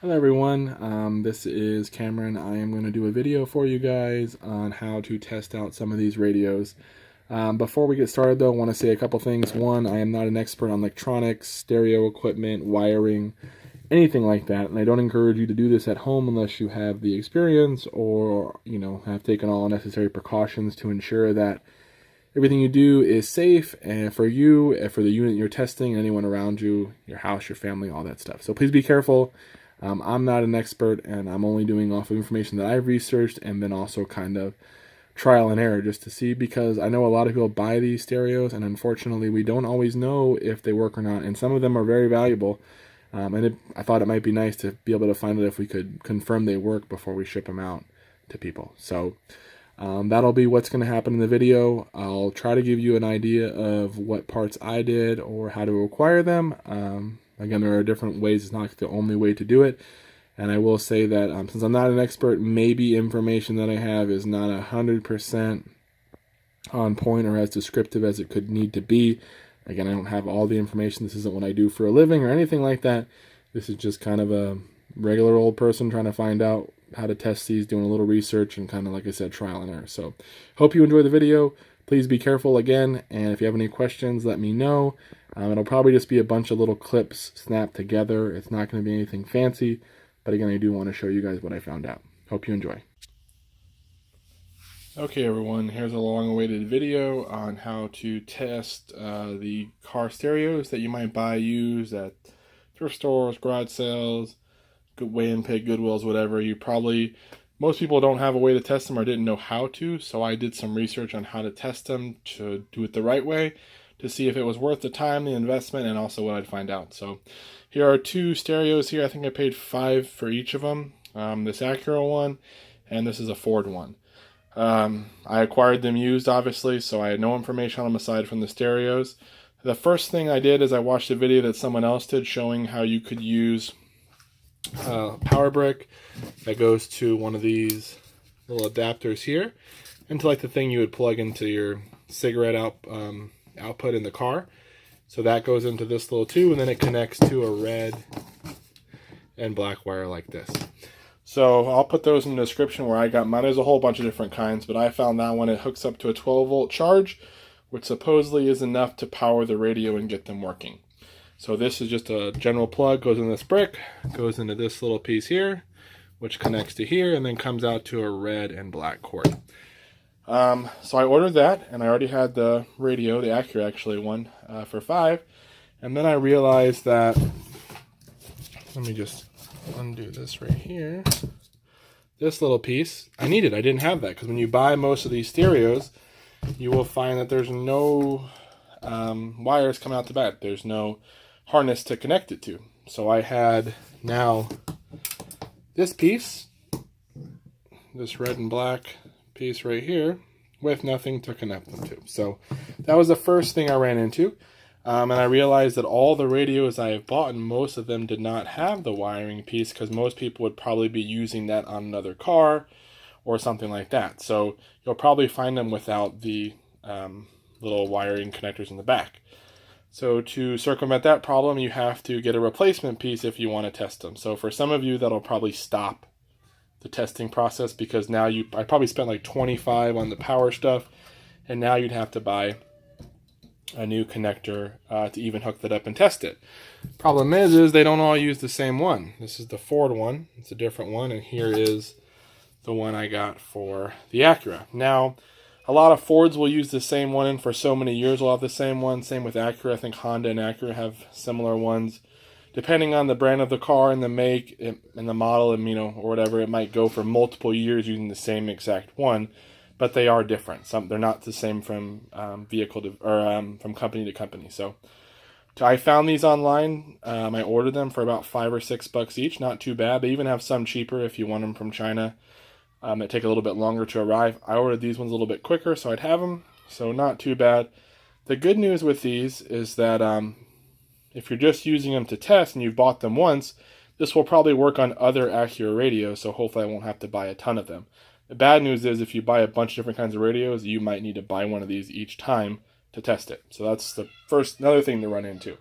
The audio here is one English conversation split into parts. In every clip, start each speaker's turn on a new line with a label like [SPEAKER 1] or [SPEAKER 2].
[SPEAKER 1] Hello everyone, this is Cameron. I am going to do a video for you guys on how to test out some of these radios. Before we get started though, I want to say a couple things. One, I am not an expert on electronics, stereo equipment, wiring, anything like that, and I don't encourage you to do this at home unless you have the experience or, have taken all necessary precautions to ensure that everything you do is safe and for you, and for the unit you're testing, and anyone around you, your house, your family, all that stuff. So please be careful. I'm not an expert, and I'm only doing off of information that I've researched and then also kind of trial and error just to see, because I know a lot of people buy these stereos, and unfortunately we don't always know if they work or not, and some of them are very valuable. I thought it might be nice to be able to find out if we could confirm they work before we ship them out to people. So that'll be what's going to happen in the video. I'll try to give you an idea of what parts I did or how to acquire them. Again, there are different ways. It's not the only way to do it. And I will say that since I'm not an expert, maybe information that I have is not 100% on point or as descriptive as it could need to be. Again, I don't have all the information. This isn't what I do for a living or anything like that. This is just kind of a regular old person trying to find out how to test these, doing a little research and kind of, like I said, trial and error. So hope you enjoy the video. Please be careful again, and if you have any questions, let me know. It'll probably just be a bunch of little clips snapped together. It's not going to be anything fancy, but again, I do want to show you guys what I found out. Hope you enjoy. Okay everyone, here's a long-awaited video on how to test the car stereos that you might buy used at thrift stores, garage sales, weigh and pig, Goodwills, whatever. Most people don't have a way to test them or didn't know how to, so I did some research on how to test them to do it the right way, to see if it was worth the time, the investment, and also what I'd find out. So here are two stereos here. I think I paid $5 for each of them. This Acura one, and this is a Ford one. I acquired them used, obviously, so I had no information on them aside from the stereos. The first thing I did is I watched a video that someone else did showing how you could use power brick that goes to one of these little adapters here, into like the thing you would plug into your cigarette output in the car. So that goes into this little tube, and then it connects to a red and black wire like this. So I'll put those in the description where I got mine. There's a whole bunch of different kinds, but I found that one. It hooks up to a 12-volt charge, which supposedly is enough to power the radio and get them working. So this is just a general plug, goes in this brick, goes into this little piece here, which connects to here, and then comes out to a red and black cord. So I ordered that, and I already had the radio, the Acura actually one, for $5. And then I realized that, let me just undo this right here. This little piece, I needed. I didn't have that, because when you buy most of these stereos, you will find that there's no wires coming out the back. There's no harness to connect it to. So I had now this piece, this red and black piece right here, with nothing to connect them to. So that was the first thing I ran into. And I realized that all the radios I have bought, and most of them did not have the wiring piece, because most people would probably be using that on another car or something like that. So you'll probably find them without the little wiring connectors in the back. So to circumvent that problem, you have to get a replacement piece if you want to test them. So for some of you, that'll probably stop the testing process, because now I probably spent like $25 on the power stuff, and now you'd have to buy a new connector to even hook that up and test it. Problem is they don't all use the same one. This is the Ford one. It's a different one, and here is the one I got for the Acura. Now, a lot of Fords will use the same one, and for so many years we'll have the same one. Same with Acura. I think Honda and Acura have similar ones. Depending on the brand of the car and the make and the model, and or whatever, it might go for multiple years using the same exact one, but they are different. They're not the same from from company to company. So I found these online. I ordered them for about $5 or $6 each. Not too bad. They even have some cheaper if you want them from China. It take a little bit longer to arrive. I ordered these ones a little bit quicker, so I'd have them. So not too bad. The good news with these is that if you're just using them to test and you've bought them once, this will probably work on other Acura radios, so hopefully I won't have to buy a ton of them. The bad news is if you buy a bunch of different kinds of radios, you might need to buy one of these each time to test it. So that's another thing to run into.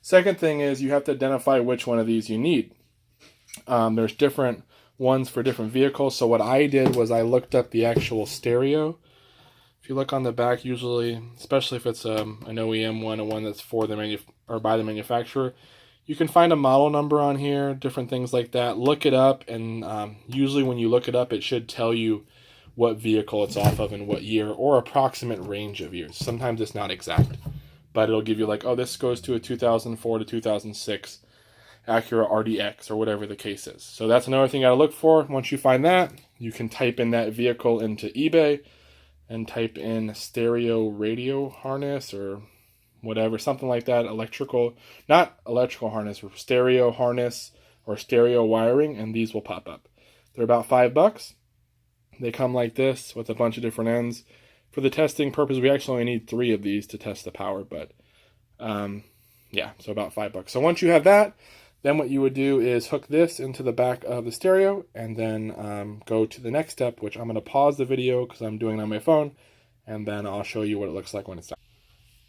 [SPEAKER 1] Second thing is you have to identify which one of these you need. There's different ones for different vehicles. So what I did was I looked up the actual stereo. If you look on the back, usually, especially if it's an OEM one, a one that's for the or by the manufacturer, you can find a model number on here, different things like that. Look it up, and usually when you look it up, it should tell you what vehicle it's off of and what year, or approximate range of years. Sometimes it's not exact, but it'll give you like, oh, this goes to a 2004 to 2006 Acura RDX or whatever the case is. So that's another thing you gotta look for. Once you find that, you can type in that vehicle into eBay and type in stereo radio harness or whatever, something like that. Not electrical harness, or stereo harness or stereo wiring, and these will pop up. They're about $5. They come like this with a bunch of different ends. For the testing purpose, we actually only need 3 of these to test the power, but yeah, so about $5. So once you have that, then what you would do is hook this into the back of the stereo, and then go to the next step, which I'm going to pause the video because I'm doing it on my phone, and then I'll show you what it looks like when it's done.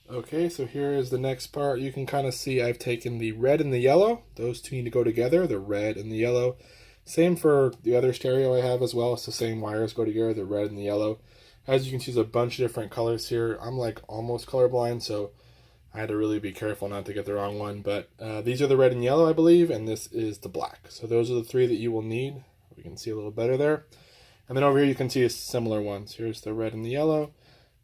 [SPEAKER 1] Okay, so here is the next part. You can kind of see I've taken the red and the yellow. Those two need to go together, the red and the yellow. Same for the other stereo I have as well. It's the same wires go together, the red and the yellow. As you can see, there's a bunch of different colors here. I'm like almost colorblind, so I had to really be careful not to get the wrong one. But these are the red and yellow, I believe, and this is the black. So those are the 3 that you will need. We can see a little better there. And then over here you can see similar ones. Here's the red and the yellow.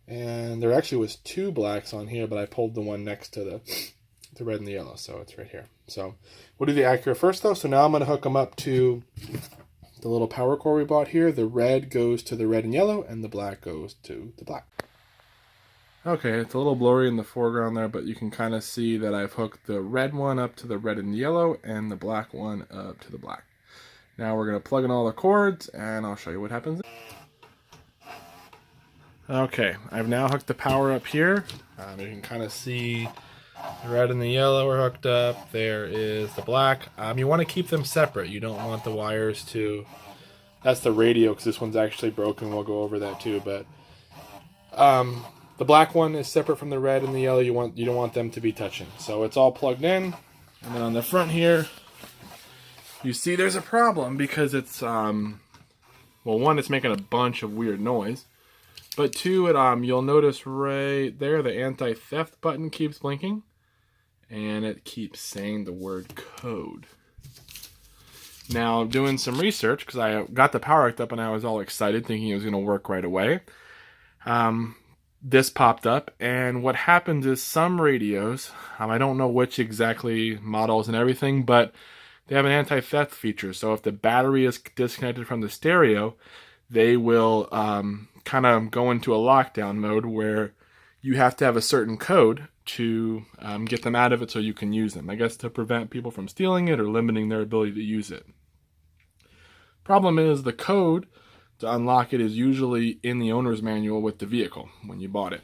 [SPEAKER 1] And there actually was 2 blacks on here, but I pulled the one next to the red and the yellow, so it's right here. So we'll do the Acura first, though. So now I'm going to hook them up to the little power cord we bought here. The red goes to the red and yellow, and the black goes to the black. Okay, it's a little blurry in the foreground there, but you can kind of see that I've hooked the red one up to the red and yellow, and the black one up to the black. Now we're going to plug in all the cords, and I'll show you what happens. Okay, I've now hooked the power up here. You can kind of see the red and the yellow are hooked up. There is the black. You want to keep them separate. You don't want the wires to... That's the radio, because this one's actually broken. We'll go over that too. But the black one is separate from the red and the yellow. You don't want them to be touching. So it's all plugged in. And then on the front here, you see there's a problem because it's... well, one, it's making a bunch of weird noise. But 2, you'll notice right there, the anti-theft button keeps blinking. And it keeps saying the word code. Now, doing some research, because I got the power hooked up and I was all excited, thinking it was going to work right away. This popped up, and what happens is some radios, I don't know which exactly models and everything, but they have an anti-theft feature. So if the battery is disconnected from the stereo, they will... kind of go into a lockdown mode where you have to have a certain code to get them out of it so you can use them. I guess to prevent people from stealing it or limiting their ability to use it. Problem is the code to unlock it is usually in the owner's manual with the vehicle when you bought it.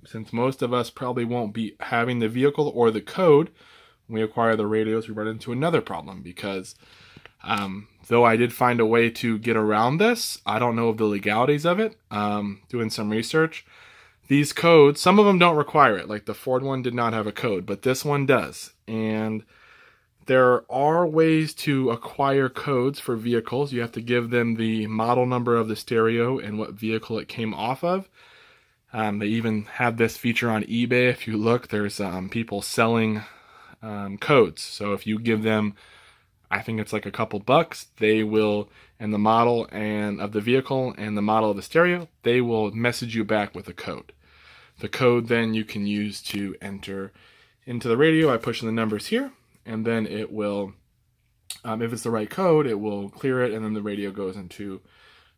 [SPEAKER 1] Since most of us probably won't be having the vehicle or the code when we acquire the radios, we run into another problem because though I did find a way to get around this, I don't know of the legalities of it. Doing some research, these codes, some of them don't require it. Like the Ford one did not have a code, but this one does. And there are ways to acquire codes for vehicles. You have to give them the model number of the stereo and what vehicle it came off of. They even have this feature on eBay. If you look, there's people selling codes. So if you give them, I think it's like a couple bucks, they will, and the model and of the vehicle and the model of the stereo, they will message you back with a code. The code then you can use to enter into the radio by pushing the numbers here, and then it will, if it's the right code, it will clear it, and then the radio goes into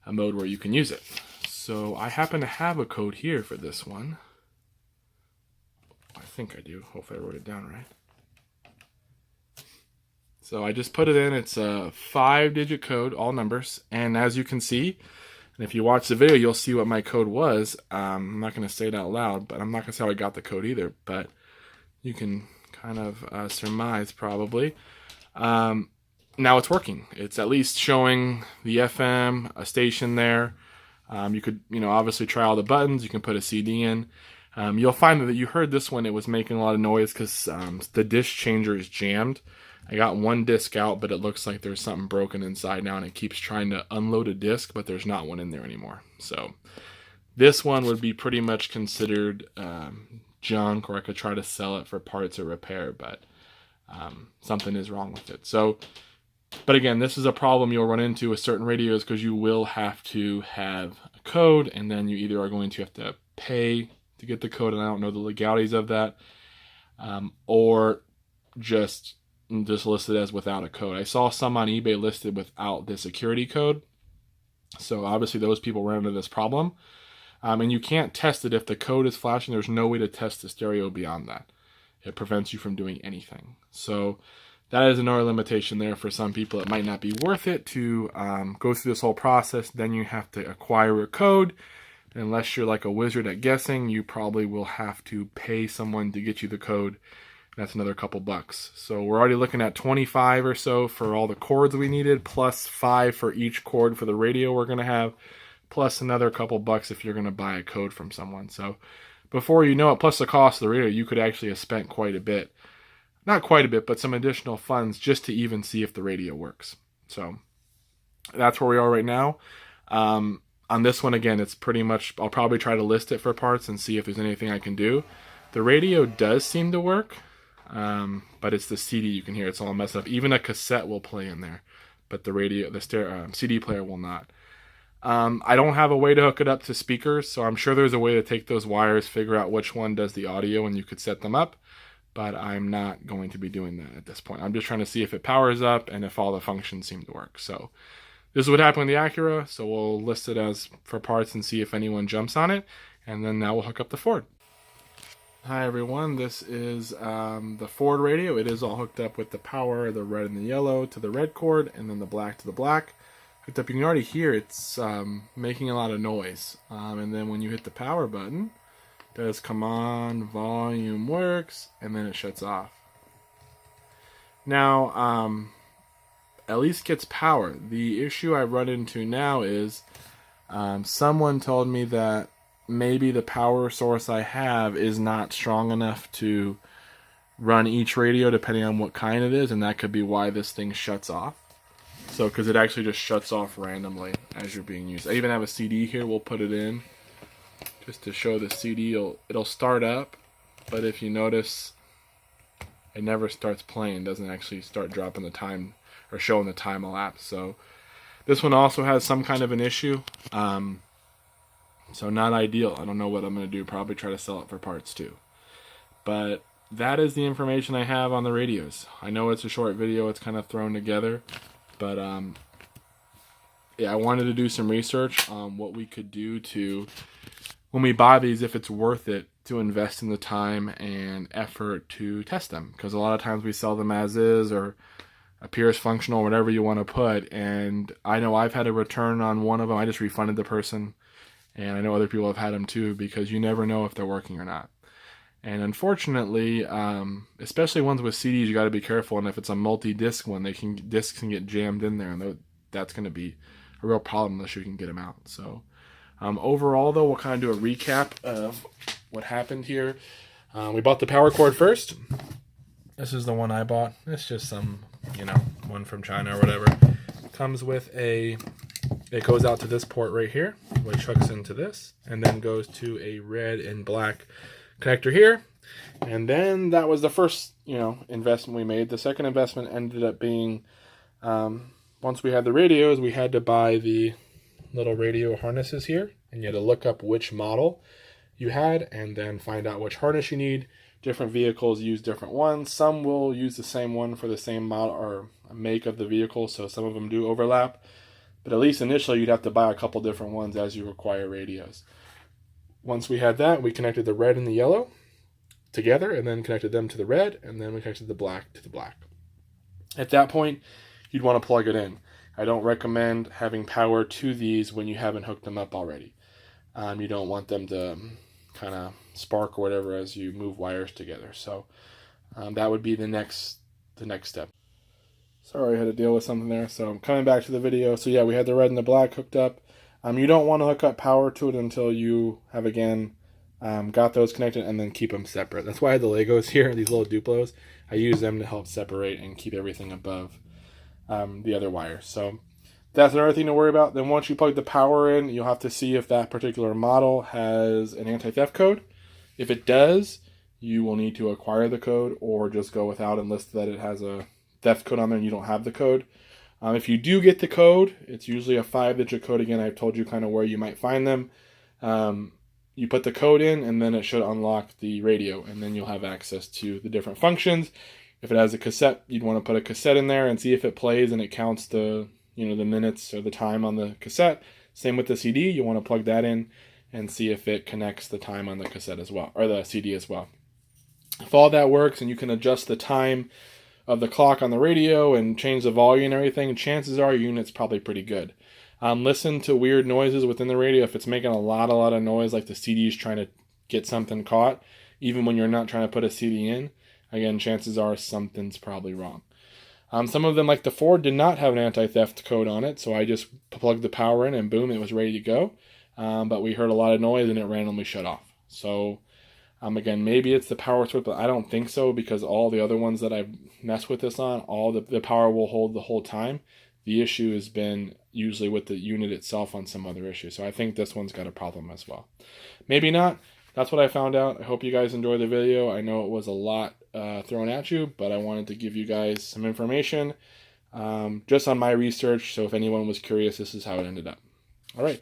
[SPEAKER 1] a mode where you can use it. So I happen to have a code here for this one. I think I do. Hopefully I wrote it down right. So I just put it in. It's a 5-digit code, all numbers. And as you can see, and if you watch the video, you'll see what my code was. I'm not going to say it out loud, but I'm not going to say how I got the code either. But you can kind of surmise probably. Now it's working. It's at least showing the FM, a station there. You could, obviously try all the buttons. You can put a CD in. You'll find that you heard this one. It was making a lot of noise because the dish changer is jammed. I got one disc out, but it looks like there's something broken inside now, and it keeps trying to unload a disc, but there's not one in there anymore. So this one would be pretty much considered junk, or I could try to sell it for parts or repair, but something is wrong with it. So, but again, this is a problem you'll run into with certain radios, because you will have to have a code, and then you either are going to have to pay to get the code, and I don't know the legalities of that, or just list it as without a code. I saw some on eBay listed without the security code, so obviously those people ran into this problem. And you can't test it if the code is flashing. There's no way to test the stereo beyond that. It prevents you from doing anything. So that is another limitation there for some people. It might not be worth it to go through this whole process. Then you have to acquire a code. Unless you're like a wizard at guessing, you probably will have to pay someone to get you the code. That's another couple bucks. So we're already looking at 25 or so for all the cords we needed, plus 5 for each cord for the radio we're going to have, plus another couple bucks if you're going to buy a code from someone. So before you know it, plus the cost of the radio, you could actually have spent quite a bit. Not quite a bit, but some additional funds just to even see if the radio works. So that's where we are right now. On this one, again, it's pretty much, I'll probably try to list it for parts and see if there's anything I can do. The radio does seem to work, but it's the CD you can hear. It's all messed up. Even a cassette will play in there, but the radio, the CD player will not. I don't have a way to hook it up to speakers, so I'm sure there's a way to take those wires, figure out which one does the audio, and you could set them up, but I'm not going to be doing that at this point. I'm just trying to see if it powers up and if all the functions seem to work. So this is what happened with the Acura, so we'll list it as for parts and see if anyone jumps on it, and then now we'll hook up the Ford. Hi everyone, this is the Ford radio. It is all hooked up with the power, the red and the yellow to the red cord, and then the black to the black. Hooked up, you can already hear it's making a lot of noise. And then when you hit the power button, it does come on, volume works, and then it shuts off. Now, at least gets power. The issue I run into now is someone told me that maybe the power source I have is not strong enough to run each radio depending on what kind it is, and that could be why this thing shuts off. So, because it actually just shuts off randomly as you're being used. I even have a CD here, we'll put it in just to show the CD. It'll start up, but if you notice, it never starts playing. It doesn't actually start dropping the time or showing the time elapsed. So this one also has some kind of an issue. So not ideal. I don't know what I'm going to do. Probably try to sell it for parts too. But that is the information I have on the radios. I know it's a short video. It's kind of thrown together. But yeah, I wanted to do some research on what we could do to, when we buy these, if it's worth it to invest in the time and effort to test them. Because a lot of times we sell them as is or appears functional, whatever you want to put. And I know I've had a return on one of them. I just refunded the person. And I know other people have had them too, because you never know if they're working or not. And unfortunately, especially ones with CDs, you got to be careful. And if it's a multi-disc one, discs can get jammed in there, and that's going to be a real problem unless you can get them out. So overall, though, we'll kind of do a recap of what happened here. We bought the power cord first. This is the one I bought. It's just some, one from China or whatever. Comes with it goes out to this port right here, which hooks into this, and then goes to a red and black connector here. And then that was the first, investment we made. The second investment ended up being, once we had the radios, we had to buy the little radio harnesses here, and you had to look up which model you had and then find out which harness you need. Different vehicles use different ones. Some will use the same one for the same model or make of the vehicle, so some of them do overlap. But at least initially, you'd have to buy a couple different ones as you acquire radios. Once we had that, we connected the red and the yellow together, and then connected them to the red, and then we connected the black to the black. At that point, you'd want to plug it in. I don't recommend having power to these when you haven't hooked them up already. You don't want them to kind of spark or whatever as you move wires together. So that would be the next step. Sorry, I had to deal with something there. So I'm coming back to the video. So yeah, we had the red and the black hooked up. You don't want to hook up power to it until you have, again, Got those connected and then keep them separate. That's why I had the Legos here, these little Duplos. I use them to help separate and keep everything above the other wires. So that's another thing to worry about. Then once you plug the power in, you'll have to see if that particular model has an anti-theft code. If it does, you will need to acquire the code or just go without and list that it has a theft code on there and you don't have the code. If you do get the code, it's usually a 5-digit code. Again, I've told you kind of where you might find them. You put the code in and then it should unlock the radio and then you'll have access to the different functions. If it has a cassette, you'd want to put a cassette in there and see if it plays and it counts the minutes or the time on the cassette. Same with the CD, you want to plug that in and see if it connects the time on the cassette as well, or the CD as well. If all that works and you can adjust the time of the clock on the radio and change the volume and everything, chances are your unit's probably pretty good. Listen to weird noises within the radio. If it's making a lot of noise, like the CD is trying to get something caught, even when you're not trying to put a CD in, again, chances are something's probably wrong. Some of them, like the Ford, did not have an anti-theft code on it, so I just plugged the power in and boom, it was ready to go. But we heard a lot of noise and it randomly shut off. So again, maybe it's the power switch, but I don't think so because all the other ones that I've messed with this on, all the power will hold the whole time. The issue has been usually with the unit itself on some other issue. So I think this one's got a problem as well. Maybe not. That's what I found out. I hope you guys enjoyed the video. I know it was a lot thrown at you, but I wanted to give you guys some information just on my research. So if anyone was curious, this is how it ended up. All right.